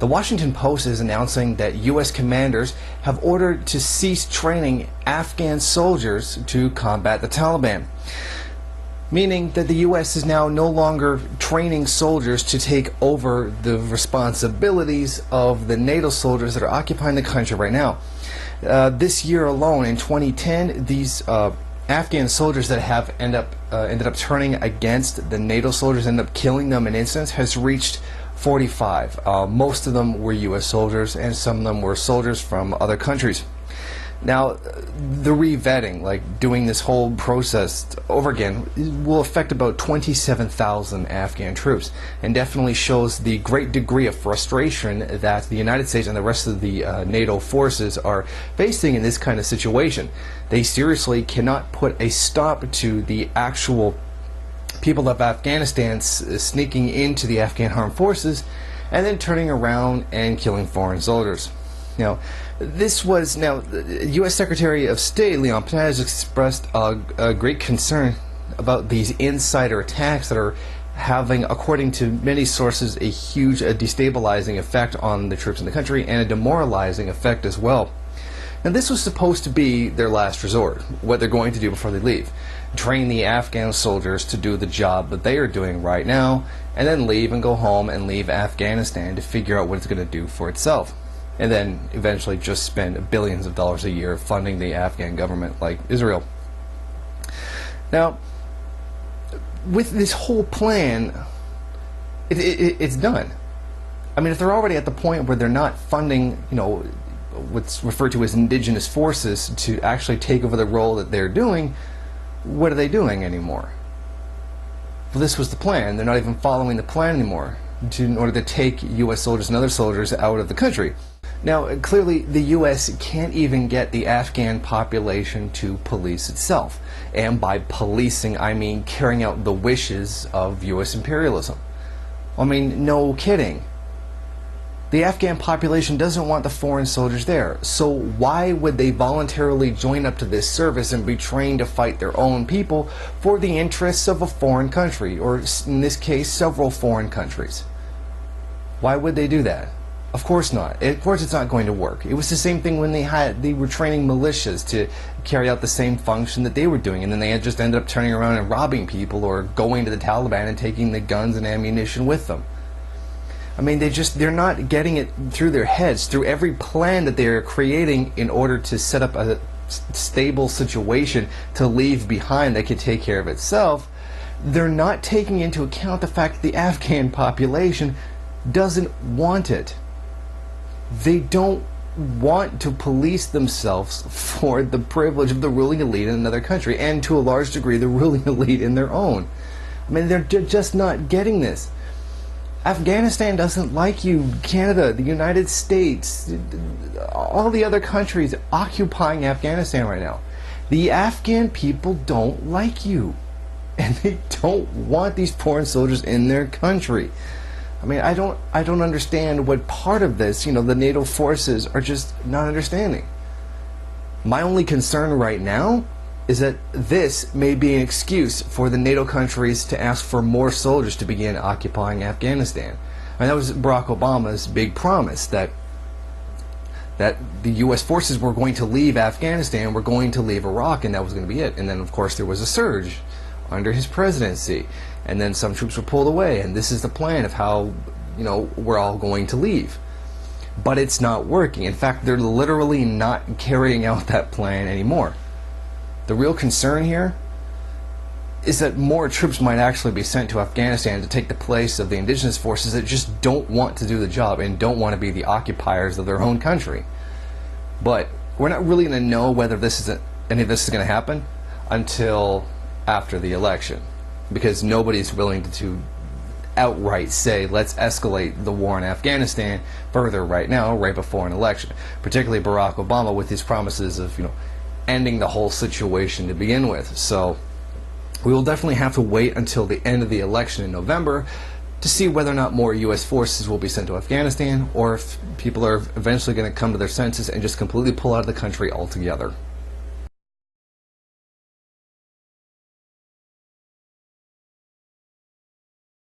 The Washington Post is announcing that U.S. commanders have ordered to cease training Afghan soldiers to combat the Taliban, meaning that the U.S. is now no longer training soldiers to take over the responsibilities of the NATO soldiers that are occupying the country right now. This year alone, in 2010, these Afghan soldiers that have ended up turning against the NATO soldiers, ended up killing them in incidents, has reached 45. Most of them were U.S. soldiers, and some of them were soldiers from other countries. Now, the re-vetting, like doing this whole process over again, will affect about 27,000 Afghan troops, and definitely shows the great degree of frustration that the United States and the rest of the NATO forces are facing in this kind of situation. They seriously cannot put a stop to the actual people of Afghanistan sneaking into the Afghan armed forces and then turning around and killing foreign soldiers. Now, U.S. Secretary of State Leon Panetta has expressed a great concern about these insider attacks that are having, according to many sources, a huge destabilizing effect on the troops in the country and a demoralizing effect as well. Now, this was supposed to be their last resort, what they're going to do before they leave. Train the Afghan soldiers to do the job that they are doing right now, and then leave and go home and leave Afghanistan to figure out what it's going to do for itself. And then eventually just spend billions of dollars a year funding the Afghan government like Israel. Now, with this whole plan, it's done. I mean, if they're already at the point where they're not funding, what's referred to as indigenous forces to actually take over the role that they're doing, what are they doing anymore? Well, this was the plan. They're not even following the plan anymore in order to take U.S. soldiers and other soldiers out of the country. Now, clearly, the U.S. can't even get the Afghan population to police itself. And by policing, I mean carrying out the wishes of U.S. imperialism. I mean, no kidding. The Afghan population doesn't want the foreign soldiers there. So why would they voluntarily join up to this service and be trained to fight their own people for the interests of a foreign country, or in this case, several foreign countries? Why would they do that? Of course not. Of course it's not going to work. It was the same thing when they were training militias to carry out the same function that they were doing, and then they had just ended up turning around and robbing people or going to the Taliban and taking the guns and ammunition with them. I mean, they're not getting it through their heads, through every plan that they're creating in order to set up a stable situation to leave behind that could take care of itself. They're not taking into account the fact that the Afghan population doesn't want it. They don't want to police themselves for the privilege of the ruling elite in another country, and to a large degree the ruling elite in their own. I mean, they're just not getting this. Afghanistan doesn't like you. Canada, the United States, all the other countries occupying Afghanistan right now. The Afghan people don't like you, and they don't want these foreign soldiers in their country. I mean, I don't understand what part of this, the NATO forces are just not understanding. My only concern right now is that this may be an excuse for the NATO countries to ask for more soldiers to begin occupying Afghanistan. And that was Barack Obama's big promise, that the U.S. forces were going to leave Afghanistan, were going to leave Iraq, and that was going to be it. And then, of course, there was a surge under his presidency. And then some troops were pulled away, and this is the plan of how, we're all going to leave. But it's not working. In fact, they're literally not carrying out that plan anymore. The real concern here is that more troops might actually be sent to Afghanistan to take the place of the indigenous forces that just don't want to do the job and don't want to be the occupiers of their own country. But we're not really going to know whether any of this is going to happen until after the election, because nobody's willing to outright say, let's escalate the war in Afghanistan further right now, right before an election. Particularly Barack Obama with his promises of, ending the whole situation to begin with. So we will definitely have to wait until the end of the election in November to see whether or not more U.S. forces will be sent to Afghanistan, or if people are eventually going to come to their senses and just completely pull out of the country altogether.